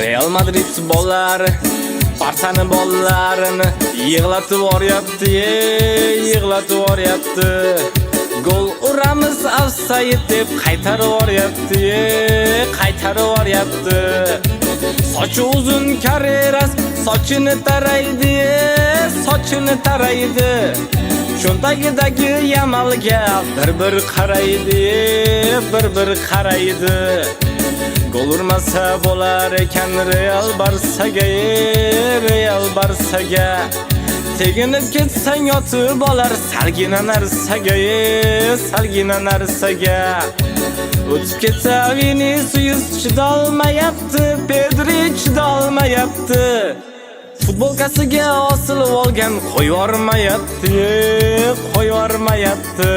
Real Madrid bollari Barsani bollarini yig'latib yuboryapti, yig'latib yuboryapti. Gol uramiz offside deb qaytarib yuboryapti, qaytarib yuboryapti. Sochi uzun Carreras sochini taraydi, sochini taraydi. Cho'ntagidagi Yamalga bir qaraydi, bir qaraydi. Gol urmasa bo'lar ekan Real Barsaga, Real Barsaga. Teginib ketsang yotib olar salgina narsaga, salgina narsaga. O'tib ketsa Vinicius chidolmayapti, Pedri chidolmayapti. Futbolkasiga osilib olgan qo'yormayapti, qo'yormayapti.